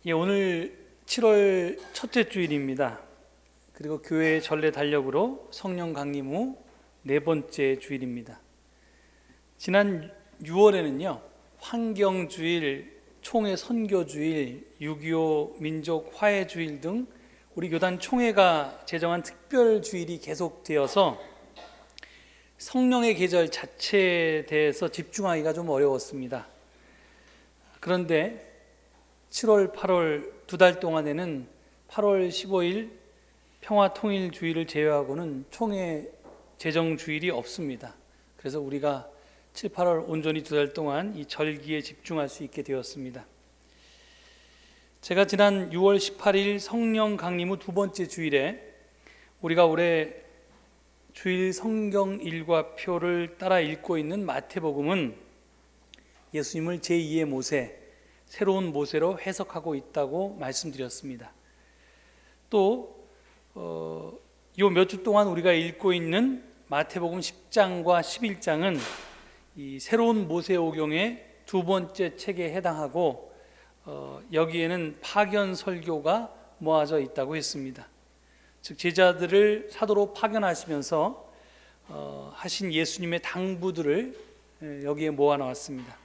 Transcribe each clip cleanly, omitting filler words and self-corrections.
오늘 7월 첫째 주일입니다. 그리고 교회 전례 달력으로 성령 강림 후 네 번째 주일입니다. 지난 6월에는요 환경주일, 총회 선교주일, 6.25 민족 화해주일 등 우리 교단 총회가 제정한 특별주일이 계속되어서 성령의 계절 자체에 대해서 집중하기가 좀 어려웠습니다. 그런데 7월, 8월 두 달 동안에는 8월 15일 평화통일주의를 제외하고는 총회 제정주일이 없습니다. 그래서 우리가 7, 8월 온전히 두 달 동안 이 절기에 집중할 수 있게 되었습니다. 제가 지난 6월 18일 성령 강림 후 두 번째 주일에 우리가 올해 주일 성경 일과표를 따라 읽고 있는 마태복음은 예수님을 제2의 모세, 새로운 모세로 해석하고 있다고 말씀드렸습니다. 또 요 몇 주 동안 우리가 읽고 있는 마태복음 10장과 11장은 이 새로운 모세오경의 두 번째 책에 해당하고 여기에는 파견 설교가 모아져 있다고 했습니다. 즉 제자들을 사도로 파견하시면서 하신 예수님의 당부들을 여기에 모아 놓았습니다.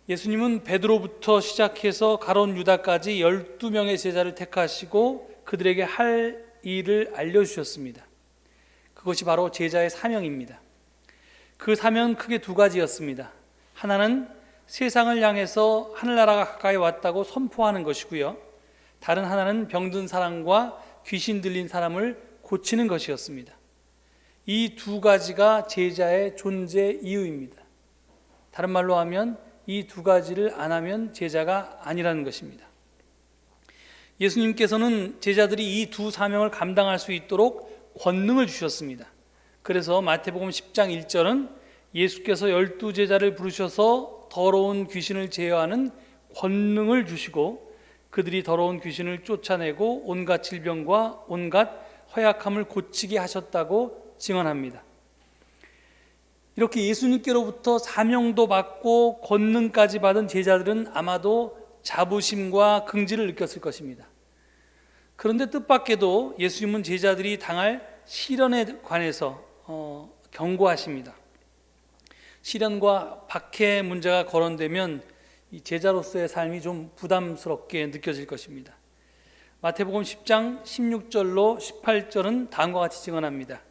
예수님은 베드로부터 시작해서 가룟 유다까지 12명의 제자를 택하시고 그들에게 할 일을 알려주셨습니다. 그것이 바로 제자의 사명입니다. 그 사명은 크게 두 가지였습니다. 하나는 세상을 향해서 하늘나라가 가까이 왔다고 선포하는 것이고요, 다른 하나는 병든 사람과 귀신 들린 사람을 고치는 것이었습니다. 이 두 가지가 제자의 존재 이유입니다. 다른 말로 하면 이 두 가지를 안 하면 제자가 아니라는 것입니다. 예수님께서는 제자들이 이 두 사명을 감당할 수 있도록 권능을 주셨습니다. 그래서 마태복음 10장 1절은 예수께서 12제자를 부르셔서 더러운 귀신을 제어하는 권능을 주시고 그들이 더러운 귀신을 쫓아내고 온갖 질병과 온갖 허약함을 고치게 하셨다고 증언합니다. 이렇게 예수님께로부터 사명도 받고 권능까지 받은 제자들은 아마도 자부심과 긍지를 느꼈을 것입니다. 그런데 뜻밖에도 예수님은 제자들이 당할 시련에 관해서 경고하십니다. 시련과 박해 문제가 거론되면 이 제자로서의 삶이 좀 부담스럽게 느껴질 것입니다. 마태복음 10장 16절로 18절은 다음과 같이 증언합니다.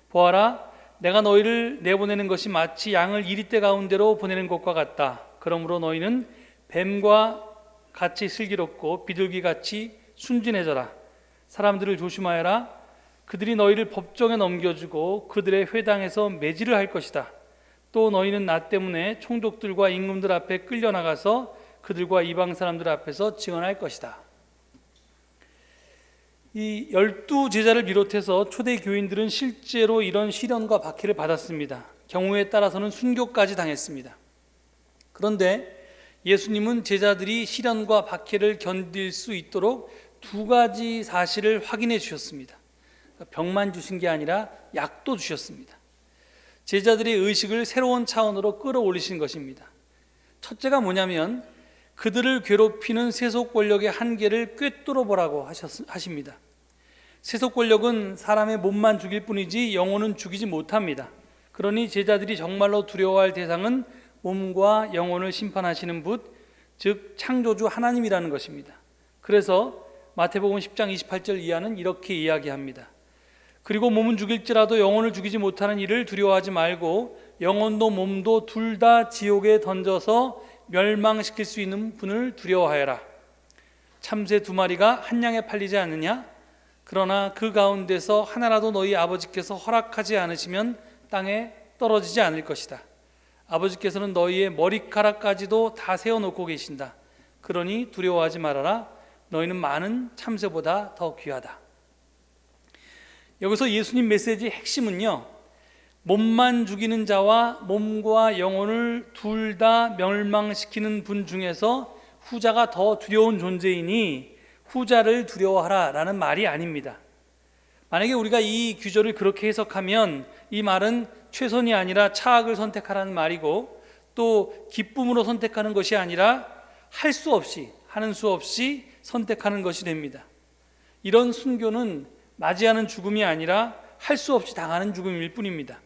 보아라, 내가 너희를 내보내는 것이 마치 양을 이리떼 가운데로 보내는 것과 같다. 그러므로 너희는 뱀과 같이 슬기롭고 비둘기같이 순진해져라. 사람들을 조심하여라. 그들이 너희를 법정에 넘겨주고 그들의 회당에서 매질을 할 것이다. 또 너희는 나 때문에 총독들과 임금들 앞에 끌려나가서 그들과 이방 사람들 앞에서 증언할 것이다. 이 12제자를 비롯해서 초대 교인들은 실제로 이런 시련과 박해를 받았습니다. 경우에 따라서는 순교까지 당했습니다. 그런데 예수님은 제자들이 시련과 박해를 견딜 수 있도록 두 가지 사실을 확인해 주셨습니다. 병만 주신 게 아니라 약도 주셨습니다. 제자들의 의식을 새로운 차원으로 끌어올리신 것입니다. 첫째가 뭐냐면 그들을 괴롭히는 세속 권력의 한계를 꿰뚫어 보라고 하십니다. 세속 권력은 사람의 몸만 죽일 뿐이지 영혼은 죽이지 못합니다. 그러니 제자들이 정말로 두려워할 대상은 몸과 영혼을 심판하시는 분, 즉 창조주 하나님이라는 것입니다. 그래서 마태복음 10장 28절 이하는 이렇게 이야기합니다. 그리고 몸은 죽일지라도 영혼을 죽이지 못하는 이를 두려워하지 말고 영혼도 몸도 둘 다 지옥에 던져서 멸망시킬 수 있는 분을 두려워하여라. 참새 2마리가 한 양에 팔리지 않느냐? 그러나 그 가운데서 하나라도 너희 아버지께서 허락하지 않으시면 땅에 떨어지지 않을 것이다. 아버지께서는 너희의 머리카락까지도 다 세워놓고 계신다. 그러니 두려워하지 말아라. 너희는 많은 참새보다 더 귀하다. 여기서 예수님 메시지의 핵심은요, 몸만 죽이는 자와 몸과 영혼을 둘 다 멸망시키는 분 중에서 후자가 더 두려운 존재이니 후자를 두려워하라 라는 말이 아닙니다. 만약에 우리가 이 규절을 그렇게 해석하면 이 말은 최선이 아니라 차악을 선택하라는 말이고 또 기쁨으로 선택하는 것이 아니라 할 수 없이 하는 수 없이 선택하는 것이 됩니다. 이런 순교는 맞이하는 죽음이 아니라 할 수 없이 당하는 죽음일 뿐입니다.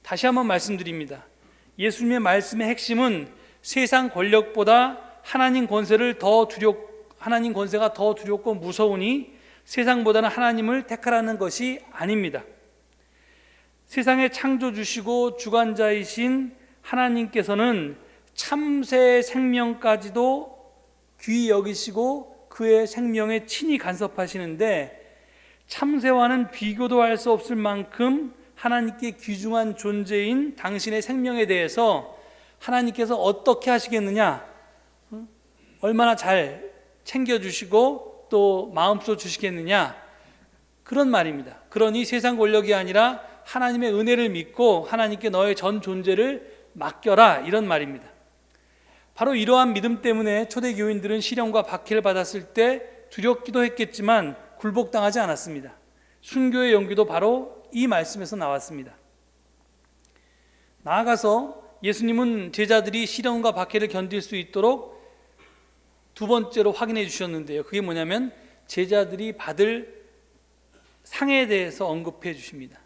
다시 한번 말씀드립니다. 예수님의 말씀의 핵심은 세상 권력보다 하나님 권세가 더 두렵고 무서우니 세상보다는 하나님을 택하라는 것이 아닙니다. 세상의 창조주시고 주관자이신 하나님께서는 참새의 생명까지도 귀히 여기시고 그의 생명에 친히 간섭하시는데, 참새와는 비교도 할 수 없을 만큼 하나님께 귀중한 존재인 당신의 생명에 대해서 하나님께서 어떻게 하시겠느냐, 얼마나 잘 챙겨주시고 또 마음써 주시겠느냐, 그런 말입니다. 그러니 세상 권력이 아니라 하나님의 은혜를 믿고 하나님께 너의 전 존재를 맡겨라, 이런 말입니다. 바로 이러한 믿음 때문에 초대 교인들은 시련과 박해를 받았을 때 두렵기도 했겠지만 굴복당하지 않았습니다. 순교의 용기도 바로 이 말씀에서 나왔습니다. 나아가서 예수님은 제자들이 시련과 박해를 견딜 수 있도록 두 번째로 확인해 주셨는데요, 그게 뭐냐면 제자들이 받을 상에 대해서 언급해 주십니다.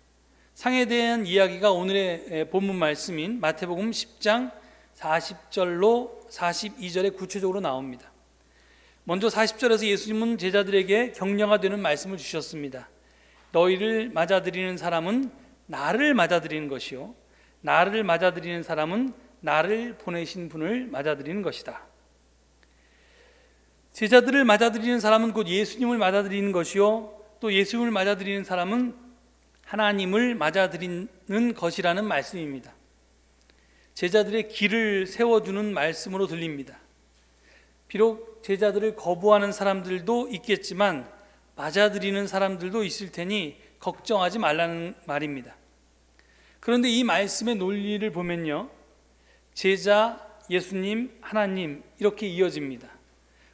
상에 대한 이야기가 오늘의 본문 말씀인 마태복음 10장 40절로 42절에 구체적으로 나옵니다. 먼저 40절에서 예수님은 제자들에게 격려가 되는 말씀을 주셨습니다. 너희를 맞아들이는 사람은 나를 맞아들이는 것이요, 나를 맞아들이는 사람은 나를 보내신 분을 맞아들이는 것이다. 제자들을 맞아들이는 사람은 곧 예수님을 맞아들이는 것이요, 또 예수님을 맞아들이는 사람은 하나님을 맞아들이는 것이라는 말씀입니다. 제자들의 길을 세워주는 말씀으로 들립니다. 비록 제자들을 거부하는 사람들도 있겠지만 맞아들이는 사람들도 있을 테니 걱정하지 말라는 말입니다. 그런데 이 말씀의 논리를 보면요, 제자, 예수님, 하나님 이렇게 이어집니다.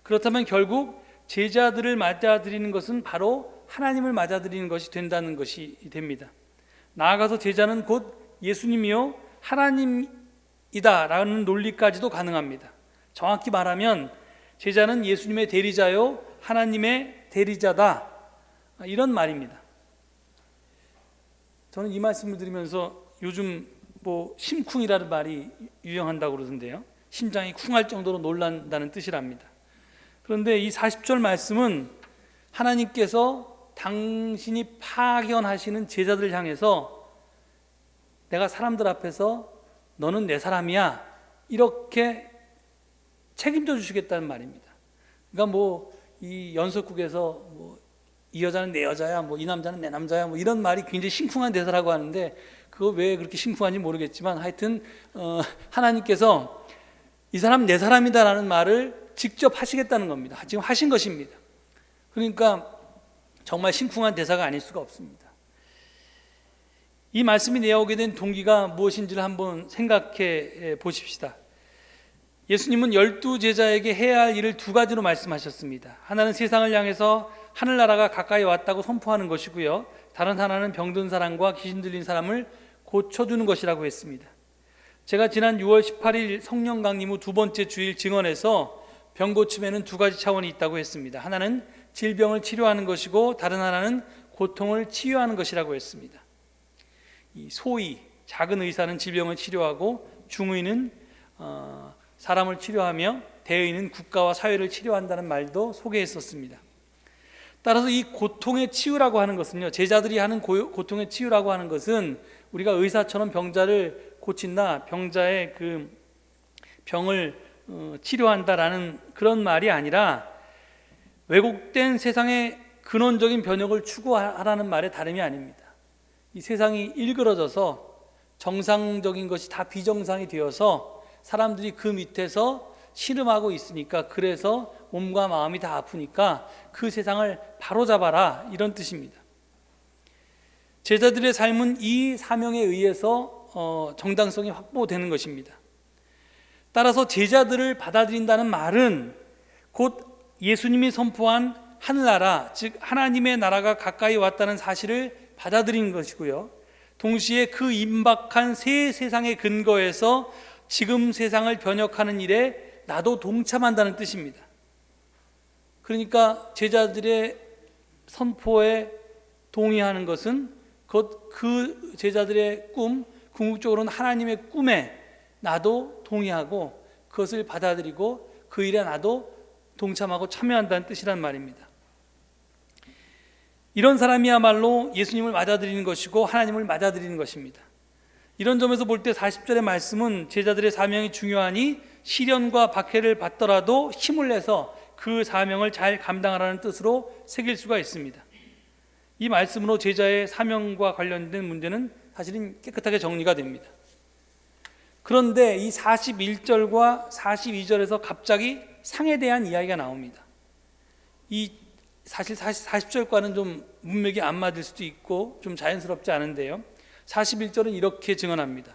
그렇다면 결국 제자들을 맞아들이는 것은 바로 하나님을 맞아들이는 것이 된다는 것이 됩니다. 나아가서 제자는 곧 예수님이요 하나님이다라는 논리까지도 가능합니다. 정확히 말하면 제자는 예수님의 대리자요 하나님의 대리자다, 이런 말입니다. 저는 이 말씀을 들으면서 요즘 심쿵이라는 말이 유행한다고 그러던데요, 심장이 쿵할 정도로 놀란다는 뜻이랍니다. 그런데 이 40절 말씀은 하나님께서 당신이 파견하시는 제자들을 향해서 내가 사람들 앞에서 너는 내 사람이야, 이렇게 책임져 주시겠다는 말입니다. 그러니까 이 연속국에서 이 여자는 내 여자야, 이 남자는 내 남자야, 이런 말이 굉장히 심쿵한 대사라고 하는데, 그거 왜 그렇게 심쿵한지 모르겠지만 하여튼 하나님께서 이 사람 내 사람이다라는 말을 직접 하시겠다는 겁니다. 지금 하신 것입니다. 그러니까 정말 심쿵한 대사가 아닐 수가 없습니다. 이 말씀이 나오게 된 동기가 무엇인지를 한번 생각해 보십시다. 예수님은 12제자에게 해야 할 일을 두 가지로 말씀하셨습니다. 하나는 세상을 향해서 하늘나라가 가까이 왔다고 선포하는 것이고요, 다른 하나는 병든 사람과 귀신 들린 사람을 고쳐주는 것이라고 했습니다. 제가 지난 6월 18일 성령 강림 후 두 번째 주일 증언에서 병 고침에는 두 가지 차원이 있다고 했습니다. 하나는 질병을 치료하는 것이고 다른 하나는 고통을 치유하는 것이라고 했습니다. 이 소의, 작은 의사는 질병을 치료하고 중의는 사람을 치료하며 대의는 국가와 사회를 치료한다는 말도 소개했었습니다. 따라서 이 고통의 치유라고 하는 것은요, 제자들이 하는 고통의 치유라고 하는 것은 우리가 의사처럼 병자를 고친다, 병자의 그 병을 치료한다라는 그런 말이 아니라 왜곡된 세상의 근원적인 변혁을 추구하라는 말의 다름이 아닙니다. 이 세상이 일그러져서 정상적인 것이 다 비정상이 되어서 사람들이 그 밑에서 씨름하고 있으니까, 그래서 몸과 마음이 다 아프니까 그 세상을 바로잡아라, 이런 뜻입니다. 제자들의 삶은 이 사명에 의해서 정당성이 확보되는 것입니다. 따라서 제자들을 받아들인다는 말은 곧 예수님이 선포한 하늘나라, 즉 하나님의 나라가 가까이 왔다는 사실을 받아들이는 것이고요, 동시에 그 임박한 새 세상의 근거에서 지금 세상을 변혁하는 일에 나도 동참한다는 뜻입니다. 그러니까 제자들의 선포에 동의하는 것은 그 제자들의 궁극적으로는 하나님의 꿈에 나도 동의하고 그것을 받아들이고 그 일에 나도 동참하고 참여한다는 뜻이란 말입니다. 이런 사람이야말로 예수님을 맞아들이는 것이고 하나님을 맞아들이는 것입니다. 이런 점에서 볼 때 40절의 말씀은 제자들의 사명이 중요하니 시련과 박해를 받더라도 힘을 내서 그 사명을 잘 감당하라는 뜻으로 새길 수가 있습니다. 이 말씀으로 제자의 사명과 관련된 문제는 사실은 깨끗하게 정리가 됩니다. 그런데 이 41절과 42절에서 갑자기 상에 대한 이야기가 나옵니다. 사실 40절과는 좀 문맥이 안 맞을 수도 있고 좀 자연스럽지 않은데요. 41절은 이렇게 증언합니다.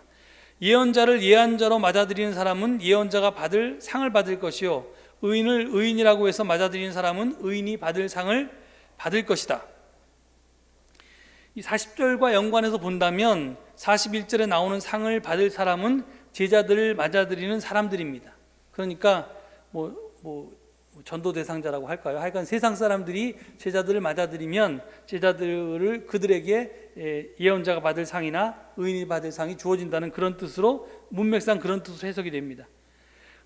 예언자를 예언자로 맞아들이는 사람은 예언자가 받을 상을 받을 것이요 의인을 의인이라고 해서 맞아들이는 사람은 의인이 받을 상을 받을 것이다. 이 40절과 연관해서 본다면 41절에 나오는 상을 받을 사람은 제자들을 맞아들이는 사람들입니다. 그러니까 전도 대상자라고 할까요? 하여간 세상 사람들이 제자들을 맞아들이면 제자들을 그들에게 예언자가 받을 상이나 의인이 받을 상이 주어진다는 그런 뜻으로 문맥상 그런 뜻으로 해석이 됩니다.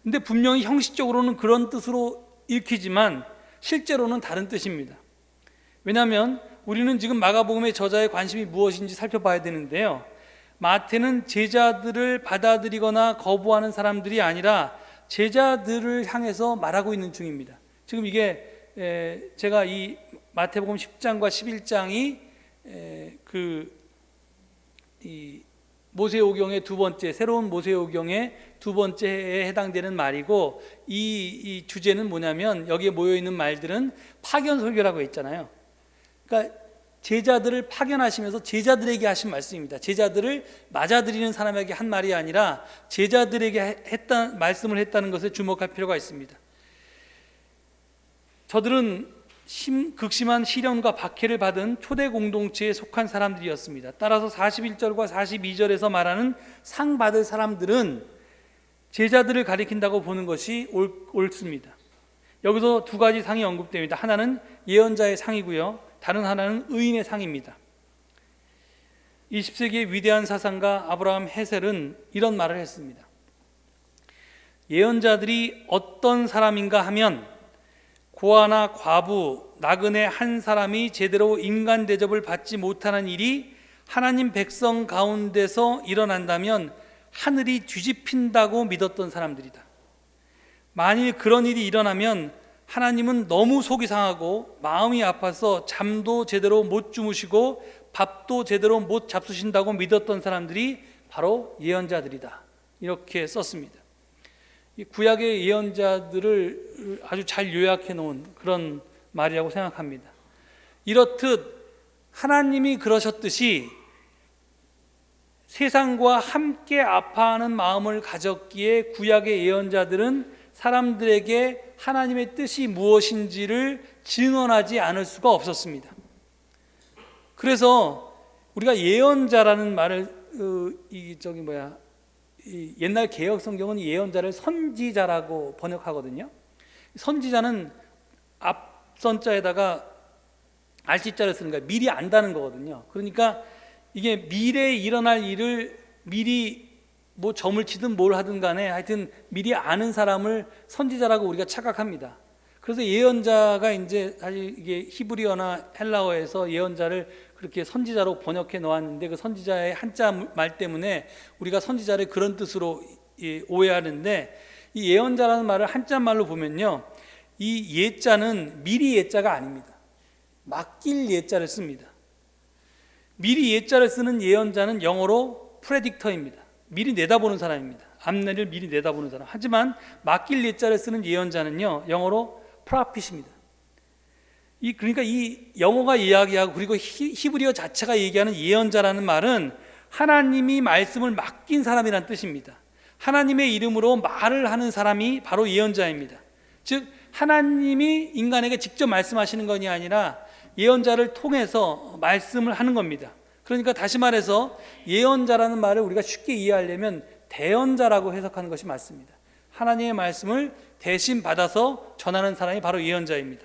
근데 분명히 형식적으로는 그런 뜻으로 읽히지만 실제로는 다른 뜻입니다. 왜냐하면 우리는 지금 마가복음의 저자의 관심이 무엇인지 살펴봐야 되는데요. 마태는 제자들을 받아들이거나 거부하는 사람들이 아니라 제자들을 향해서 말하고 있는 중입니다. 지금 이게 제가 이 마태복음 10장과 11장이 이 모세오경의 두 번째, 새로운 모세오경의 두 번째에 해당되는 말이고 이 주제는 뭐냐면 여기에 모여있는 말들은 파견설교라고 했잖아요. 그러니까 제자들을 파견하시면서 제자들에게 하신 말씀입니다. 제자들을 맞아들이는 사람에게 한 말이 아니라 제자들에게 말씀을 했다는 것에 주목할 필요가 있습니다. 저들은 극심한 시련과 박해를 받은 초대 공동체에 속한 사람들이었습니다. 따라서 41절과 42절에서 말하는 상 받을 사람들은 제자들을 가리킨다고 보는 것이 옳습니다. 여기서 두 가지 상이 언급됩니다. 하나는 예언자의 상이고요, 다른 하나는 의인의 상입니다. 20세기의 위대한 사상가 아브라함 헤셀은 이런 말을 했습니다. 예언자들이 어떤 사람인가 하면 고아나 과부, 나그네 한 사람이 제대로 인간 대접을 받지 못하는 일이 하나님 백성 가운데서 일어난다면 하늘이 뒤집힌다고 믿었던 사람들이다. 만일 그런 일이 일어나면 하나님은 너무 속이 상하고 마음이 아파서 잠도 제대로 못 주무시고 밥도 제대로 못 잡수신다고 믿었던 사람들이 바로 예언자들이다. 이렇게 썼습니다. 이 구약의 예언자들을 아주 잘 요약해 놓은 그런 말이라고 생각합니다. 이렇듯 하나님이 그러셨듯이 세상과 함께 아파하는 마음을 가졌기에 구약의 예언자들은 사람들에게 하나님의 뜻이 무엇인지를 증언하지 않을 수가 없었습니다. 그래서 우리가 예언자라는 말을 옛날 개역 성경은 예언자를 선지자라고 번역하거든요. 선지자는 앞선자에다가 알지자를 쓰는 거예요. 미리 안다는 거거든요. 그러니까 이게 미래에 일어날 일을 미리 점을 치든 뭘 하든 간에 하여튼 미리 아는 사람을 선지자라고 우리가 착각합니다. 그래서 예언자가 이제 사실 이게 히브리어나 헬라어에서 예언자를 그렇게 선지자로 번역해 놓았는데 그 선지자의 한자 말 때문에 우리가 선지자를 그런 뜻으로 오해하는데 이 예언자라는 말을 한자 말로 보면요, 이 예자는 미리 예자가 아닙니다. 맡길 예자를 씁니다. 미리 예자를 쓰는 예언자는 영어로 프레딕터입니다. 미리 내다보는 사람입니다. 앞날을 미리 내다보는 사람. 하지만 맡길 예자를 쓰는 예언자는요, 영어로 프라핏입니다. 그러니까 이 영어가 이야기하고 그리고 히브리어 자체가 얘기하는 예언자라는 말은 하나님이 말씀을 맡긴 사람이란 뜻입니다. 하나님의 이름으로 말을 하는 사람이 바로 예언자입니다. 즉 하나님이 인간에게 직접 말씀하시는 것이 아니라 예언자를 통해서 말씀을 하는 겁니다. 그러니까 다시 말해서 예언자라는 말을 우리가 쉽게 이해하려면 대언자라고 해석하는 것이 맞습니다. 하나님의 말씀을 대신 받아서 전하는 사람이 바로 예언자입니다.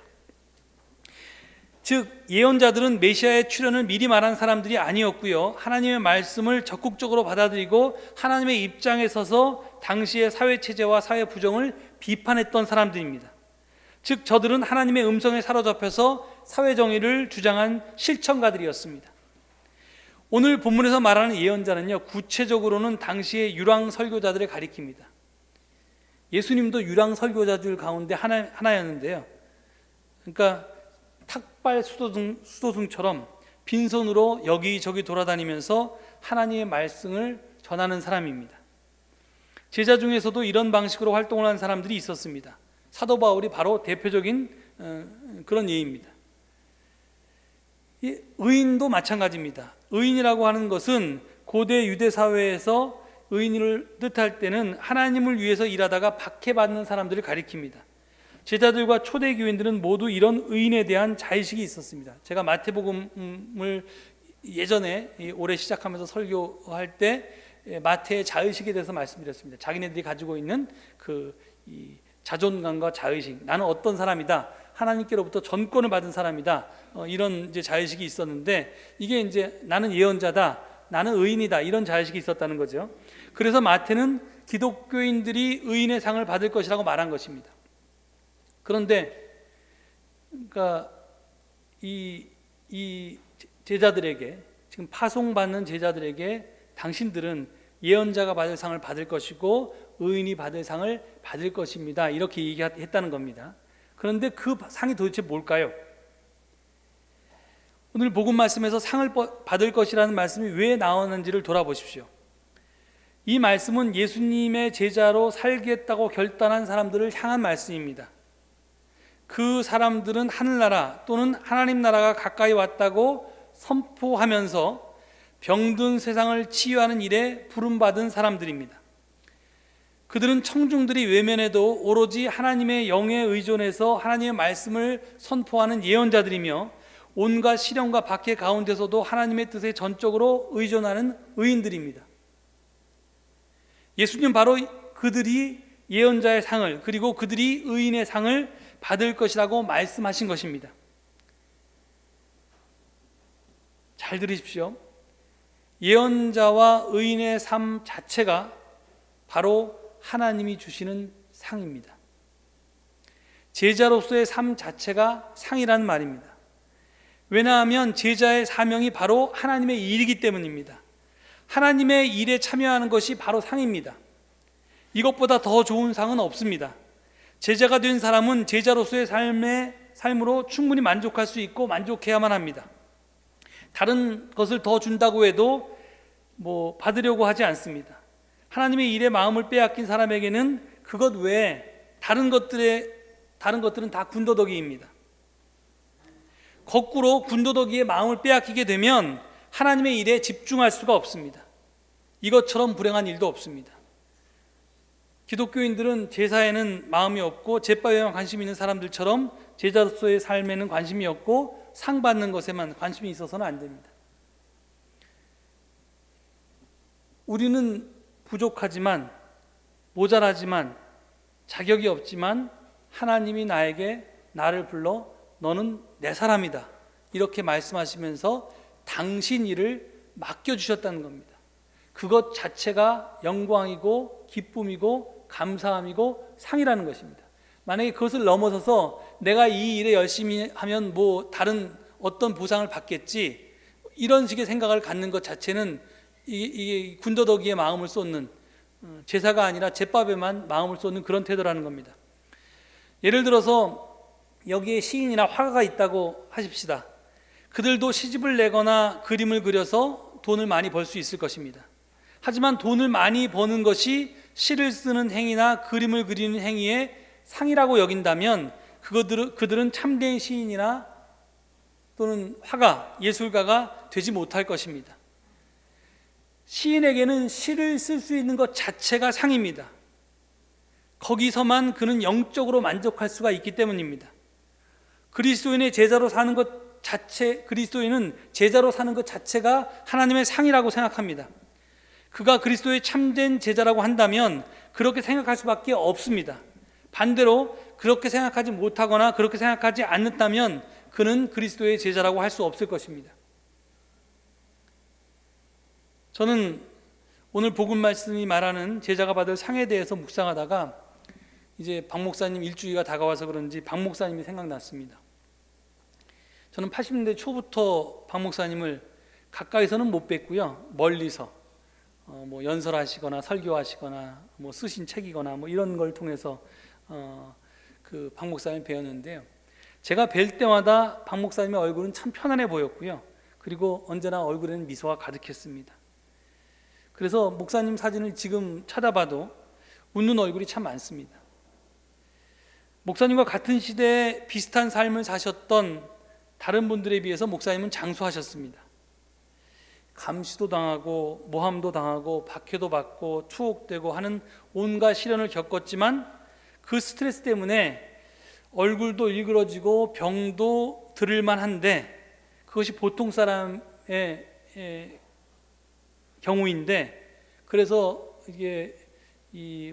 즉 예언자들은 메시아의 출현을 미리 말한 사람들이 아니었고요, 하나님의 말씀을 적극적으로 받아들이고 하나님의 입장에 서서 당시의 사회체제와 사회 부정을 비판했던 사람들입니다. 즉 저들은 하나님의 음성에 사로잡혀서 사회정의를 주장한 실천가들이었습니다. 오늘 본문에서 말하는 예언자는요, 구체적으로는 당시의 유랑 설교자들을 가리킵니다. 예수님도 유랑 설교자들 가운데 하나였는데요, 그러니까 탁발 수도승처럼 빈손으로 여기저기 돌아다니면서 하나님의 말씀을 전하는 사람입니다. 제자 중에서도 이런 방식으로 활동을 한 사람들이 있었습니다. 사도 바울이 바로 대표적인 그런 예입니다. 의인도 마찬가지입니다. 의인이라고 하는 것은 고대 유대 사회에서 의인을 뜻할 때는 하나님을 위해서 일하다가 박해받는 사람들을 가리킵니다. 제자들과 초대 교인들은 모두 이런 의인에 대한 자의식이 있었습니다. 제가 마태복음을 예전에 올해 시작하면서 설교할 때 마태의 자의식에 대해서 말씀드렸습니다. 자기네들이 가지고 있는 이 자존감과 자의식, 나는 어떤 사람이다, 하나님께로부터 전권을 받은 사람이다, 이런 이제 자의식이 있었는데, 이게 이제 나는 예언자다, 나는 의인이다, 이런 자의식이 있었다는 거죠. 그래서 마태는 기독교인들이 의인의 상을 받을 것이라고 말한 것입니다. 그런데 그러니까 이 제자들에게, 지금 파송받는 제자들에게 당신들은 예언자가 받을 상을 받을 것이고 의인이 받을 상을 받을 것입니다, 이렇게 얘기했다는 겁니다. 그런데 그 상이 도대체 뭘까요? 오늘 복음 말씀에서 상을 받을 것이라는 말씀이 왜 나오는지를 돌아보십시오. 이 말씀은 예수님의 제자로 살겠다고 결단한 사람들을 향한 말씀입니다. 그 사람들은 하늘나라 또는 하나님 나라가 가까이 왔다고 선포하면서 병든 세상을 치유하는 일에 부름받은 사람들입니다. 그들은 청중들이 외면해도 오로지 하나님의 영에 의존해서 하나님의 말씀을 선포하는 예언자들이며, 온갖 시련과 박해 가운데서도 하나님의 뜻에 전적으로 의존하는 의인들입니다. 예수님 바로 그들이 예언자의 상을, 그리고 그들이 의인의 상을 받을 것이라고 말씀하신 것입니다. 잘 들으십시오. 예언자와 의인의 삶 자체가 바로 하나님이 주시는 상입니다. 제자로서의 삶 자체가 상이라는 말입니다. 왜냐하면 제자의 사명이 바로 하나님의 일이기 때문입니다. 하나님의 일에 참여하는 것이 바로 상입니다. 이것보다 더 좋은 상은 없습니다. 제자가 된 사람은 제자로서의 삶으로 충분히 만족할 수 있고 만족해야만 합니다. 다른 것을 더 준다고 해도 받으려고 하지 않습니다. 하나님의 일에 마음을 빼앗긴 사람에게는 그것 외에 다른 것들은 다 군더더기입니다. 거꾸로 군더더기에 마음을 빼앗기게 되면 하나님의 일에 집중할 수가 없습니다. 이것처럼 불행한 일도 없습니다. 기독교인들은 제사에는 마음이 없고 제밥에만 관심이 있는 사람들처럼 제자로서의 삶에는 관심이 없고 상 받는 것에만 관심이 있어서는 안 됩니다. 우리는 부족하지만, 모자라지만, 자격이 없지만 하나님이 나를 불러 너는 내 사람이다, 이렇게 말씀하시면서 당신 일을 맡겨주셨다는 겁니다. 그것 자체가 영광이고 기쁨이고 감사함이고 상이라는 것입니다. 만약에 그것을 넘어서서 내가 이 일에 열심히 하면 다른 어떤 보상을 받겠지, 이런 식의 생각을 갖는 것 자체는 이게 군더더기에 마음을 쏟는, 제사가 아니라 제밥에만 마음을 쏟는 그런 태도라는 겁니다. 예를 들어서 여기에 시인이나 화가가 있다고 하십시다. 그들도 시집을 내거나 그림을 그려서 돈을 많이 벌 수 있을 것입니다. 하지만 돈을 많이 버는 것이 시를 쓰는 행위나 그림을 그리는 행위의 상이라고 여긴다면 그들은 참된 시인이나 또는 화가, 예술가가 되지 못할 것입니다. 시인에게는 시를 쓸 수 있는 것 자체가 상입니다. 거기서만 그는 영적으로 만족할 수가 있기 때문입니다. 그리스도인은 제자로 사는 것 자체가 하나님의 상이라고 생각합니다. 그가 그리스도의 참된 제자라고 한다면 그렇게 생각할 수밖에 없습니다. 반대로 그렇게 생각하지 못하거나 그렇게 생각하지 않는다면 그는 그리스도의 제자라고 할 수 없을 것입니다. 저는 오늘 복음 말씀이 말하는 제자가 받을 상에 대해서 묵상하다가 이제 박 목사님 일주기가 다가와서 그런지 박 목사님이 생각났습니다. 저는 80년대 초부터 박 목사님을 가까이서는 못 뵀고요, 멀리서 뭐 연설하시거나 설교하시거나 뭐 쓰신 책이거나 뭐 이런 걸 통해서 그 박 목사님 배웠는데요. 제가 뵐 때마다 박 목사님의 얼굴은 참 편안해 보였고요. 그리고 언제나 얼굴에는 미소가 가득했습니다. 그래서 목사님 사진을 지금 찾아봐도 웃는 얼굴이 참 많습니다. 목사님과 같은 시대에 비슷한 삶을 사셨던 다른 분들에 비해서 목사님은 장수하셨습니다. 감시도 당하고 모함도 당하고 박해도 받고 투옥되고 하는 온갖 시련을 겪었지만 그 스트레스 때문에 얼굴도 일그러지고 병도 들을만 한데 그것이 보통 사람의 경우인데, 그래서 이게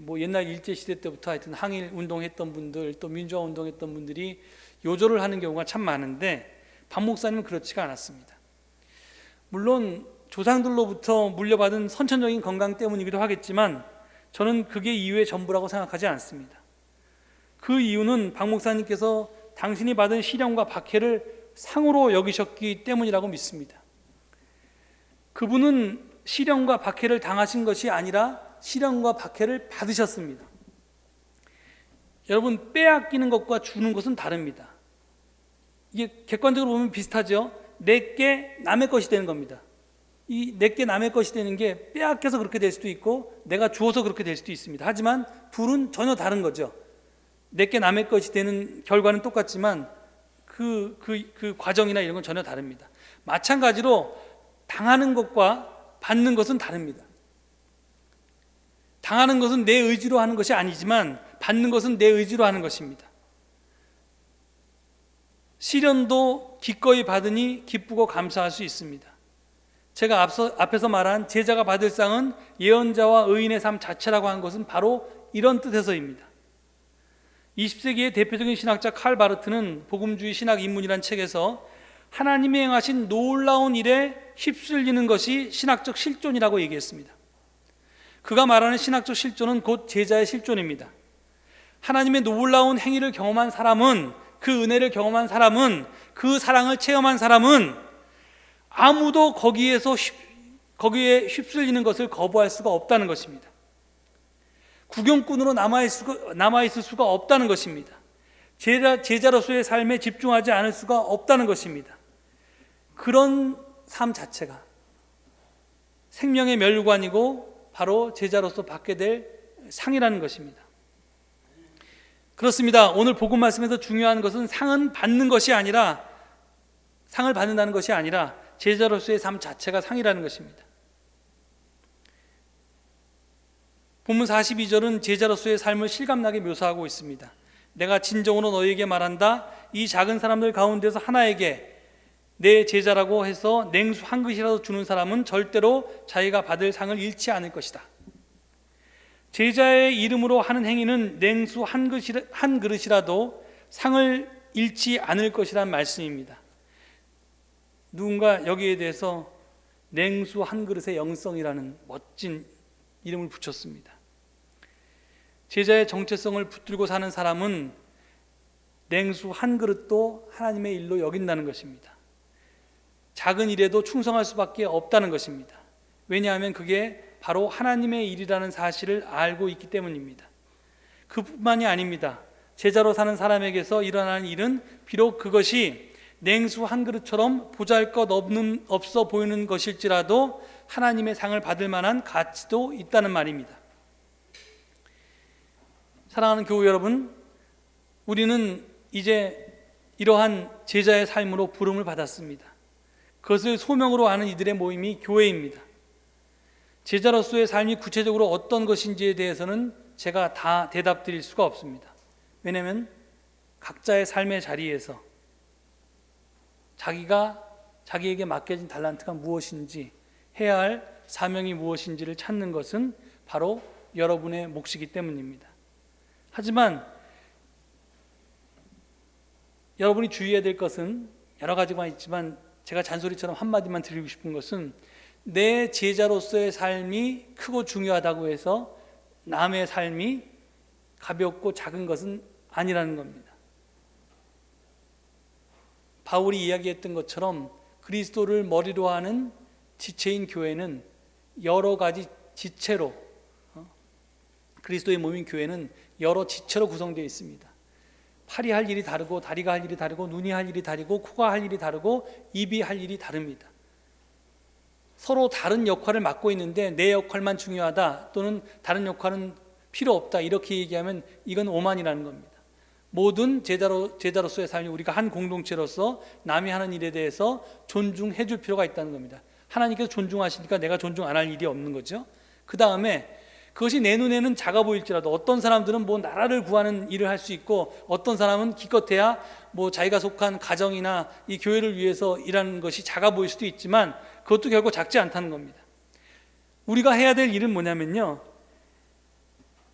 뭐 옛날 일제 시대 때부터 하여튼 항일 운동했던 분들 또 민주화 운동했던 분들이 요절을 하는 경우가 참 많은데 박 목사님은 그렇지가 않았습니다. 물론 조상들로부터 물려받은 선천적인 건강 때문이기도 하겠지만 저는 그게 이유의 전부라고 생각하지 않습니다. 그 이유는 박 목사님께서 당신이 받은 시련과 박해를 상으로 여기셨기 때문이라고 믿습니다. 그분은 시련과 박해를 당하신 것이 아니라 시련과 박해를 받으셨습니다. 여러분, 빼앗기는 것과 주는 것은 다릅니다. 이게 객관적으로 보면 비슷하죠. 내게 남의 것이 되는 겁니다. 이 내게 남의 것이 되는 게 빼앗겨서 그렇게 될 수도 있고 내가 주어서 그렇게 될 수도 있습니다. 하지만 둘은 전혀 다른 거죠. 내게 남의 것이 되는 결과는 똑같지만 그 과정이나 이런 건 전혀 다릅니다. 마찬가지로 당하는 것과 받는 것은 다릅니다. 당하는 것은 내 의지로 하는 것이 아니지만 받는 것은 내 의지로 하는 것입니다. 시련도 기꺼이 받으니 기쁘고 감사할 수 있습니다. 제가 앞에서 말한 제자가 받을 상은 예언자와 의인의 삶 자체라고 한 것은 바로 이런 뜻에서입니다. 20세기의 대표적인 신학자 칼 바르트는 복음주의 신학 입문이라는 책에서 하나님이 행하신 놀라운 일에 휩쓸리는 것이 신학적 실존이라고 얘기했습니다. 그가 말하는 신학적 실존은 곧 제자의 실존입니다. 하나님의 놀라운 행위를 경험한 사람은, 그 은혜를 경험한 사람은, 그 사랑을 체험한 사람은 아무도 거기에 휩쓸리는 것을 거부할 수가 없다는 것입니다. 구경꾼으로 남아있을 수가 없다는 것입니다. 제자로서의 삶에 집중하지 않을 수가 없다는 것입니다. 그런 삶 자체가 생명의 멸관이고 바로 제자로서 받게 될 상이라는 것입니다. 그렇습니다. 오늘 복음 말씀에서 중요한 것은 상을 받는다는 것이 아니라 제자로서의 삶 자체가 상이라는 것입니다. 본문 42절은 제자로서의 삶을 실감나게 묘사하고 있습니다. 내가 진정으로 너희에게 말한다. 이 작은 사람들 가운데서 하나에게 내 제자라고 해서 냉수 한 그릇이라도 주는 사람은 절대로 자기가 받을 상을 잃지 않을 것이다. 제자의 이름으로 하는 행위는 냉수 한 그릇이라도 상을 잃지 않을 것이라는 말씀입니다. 누군가 여기에 대해서 냉수 한 그릇의 영성이라는 멋진 이름을 붙였습니다. 제자의 정체성을 붙들고 사는 사람은 냉수 한 그릇도 하나님의 일로 여긴다는 것입니다. 작은 일에도 충성할 수밖에 없다는 것입니다. 왜냐하면 그게 바로 하나님의 일이라는 사실을 알고 있기 때문입니다. 그뿐만이 아닙니다. 제자로 사는 사람에게서 일어나는 일은 비록 그것이 냉수 한 그릇처럼 보잘것없어 보이는 것일지라도 하나님의 상을 받을 만한 가치도 있다는 말입니다. 사랑하는 교우 여러분, 우리는 이제 이러한 제자의 삶으로 부름을 받았습니다. 그것을 소명으로 하는 이들의 모임이 교회입니다. 제자로서의 삶이 구체적으로 어떤 것인지에 대해서는 제가 다 대답 드릴 수가 없습니다. 왜냐하면 각자의 삶의 자리에서 자기에게 맡겨진 달란트가 무엇인지, 해야 할 사명이 무엇인지를 찾는 것은 바로 여러분의 몫이기 때문입니다. 하지만 여러분이 주의해야 될 것은 여러 가지가 있지만 제가 잔소리처럼 한마디만 드리고 싶은 것은 내 제자로서의 삶이 크고 중요하다고 해서 남의 삶이 가볍고 작은 것은 아니라는 겁니다. 바울이 이야기했던 것처럼 그리스도를 머리로 하는 지체인 교회는 여러 가지 지체로, 그리스도의 몸인 교회는 여러 지체로 구성되어 있습니다. 팔이 할 일이 다르고, 다리가 할 일이 다르고, 눈이 할 일이 다르고, 코가 할 일이 다르고, 입이 할 일이 다릅니다. 서로 다른 역할을 맡고 있는데 내 역할만 중요하다, 또는 다른 역할은 필요 없다, 이렇게 얘기하면 이건 오만이라는 겁니다. 모든 제자로서의 삶이 우리가 한 공동체로서 남이 하는 일에 대해서 존중해 줄 필요가 있다는 겁니다. 하나님께서 존중하시니까 내가 존중 안 할 일이 없는 거죠. 그 다음에 그것이 내 눈에는 작아 보일지라도, 어떤 사람들은 뭐 나라를 구하는 일을 할 수 있고, 어떤 사람은 기껏해야 뭐 자기가 속한 가정이나 이 교회를 위해서 일하는 것이 작아 보일 수도 있지만 그것도 결코 작지 않다는 겁니다. 우리가 해야 될 일은 뭐냐면요,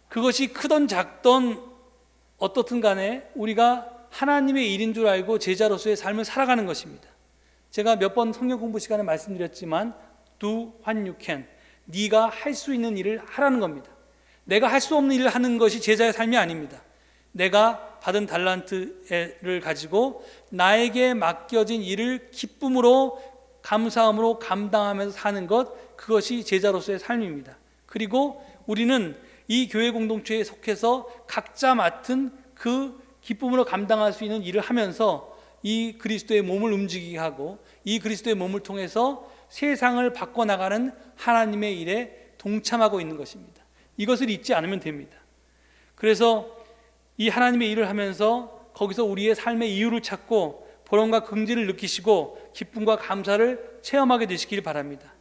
그것이 크던 작던 어떻든 간에 우리가 하나님의 일인 줄 알고 제자로서의 삶을 살아가는 것입니다. 제가 몇 번 성경 공부 시간에 말씀드렸지만 do what you can, 네가 할 수 있는 일을 하라는 겁니다. 내가 할 수 없는 일을 하는 것이 제자의 삶이 아닙니다. 내가 받은 달란트를 가지고 나에게 맡겨진 일을 기쁨으로, 감사함으로 감당하면서 사는 것, 그것이 제자로서의 삶입니다. 그리고 우리는 이 교회 공동체에 속해서 각자 맡은 그 기쁨으로 감당할 수 있는 일을 하면서 이 그리스도의 몸을 움직이게 하고, 이 그리스도의 몸을 통해서 세상을 바꿔나가는 하나님의 일에 동참하고 있는 것입니다. 이것을 잊지 않으면 됩니다. 그래서 이 하나님의 일을 하면서 거기서 우리의 삶의 이유를 찾고 보람과 긍지를 느끼시고 기쁨과 감사를 체험하게 되시길 바랍니다.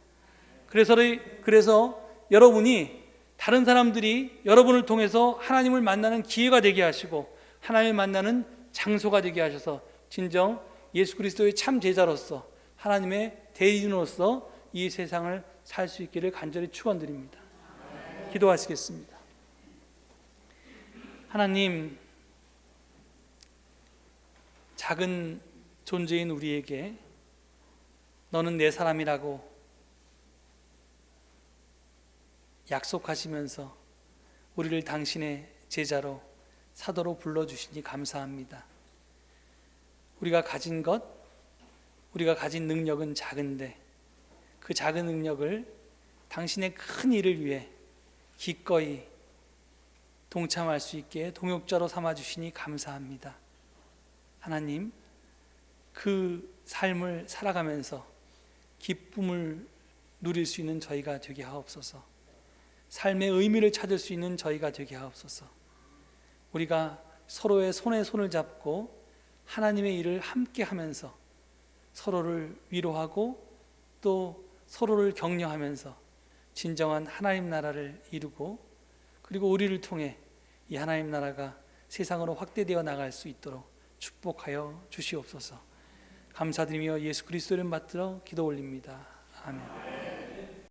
그래서 여러분이, 다른 사람들이 여러분을 통해서 하나님을 만나는 기회가 되게 하시고 하나님을 만나는 장소가 되게 하셔서 진정 예수 그리스도의 참 제자로서, 하나님의 대리인으로서 이 세상을 살 수 있기를 간절히 축원드립니다. 기도하시겠습니다. 하나님, 작은 존재인 우리에게 너는 내 사람이라고 약속하시면서 우리를 당신의 제자로, 사도로 불러주시니 감사합니다. 우리가 가진 것, 우리가 가진 능력은 작은데 그 작은 능력을 당신의 큰 일을 위해 기꺼이 동참할 수 있게 동역자로 삼아주시니 감사합니다. 하나님, 그 삶을 살아가면서 기쁨을 누릴 수 있는 저희가 되게 하옵소서. 삶의 의미를 찾을 수 있는 저희가 되게 하옵소서. 우리가 서로의 손에 손을 잡고 하나님의 일을 함께 하면서 서로를 위로하고 또 서로를 격려하면서 진정한 하나님 나라를 이루고, 그리고 우리를 통해 이 하나님 나라가 세상으로 확대되어 나갈 수 있도록 축복하여 주시옵소서. 감사드리며 예수 그리스도를 받들어 기도 올립니다. 아멘.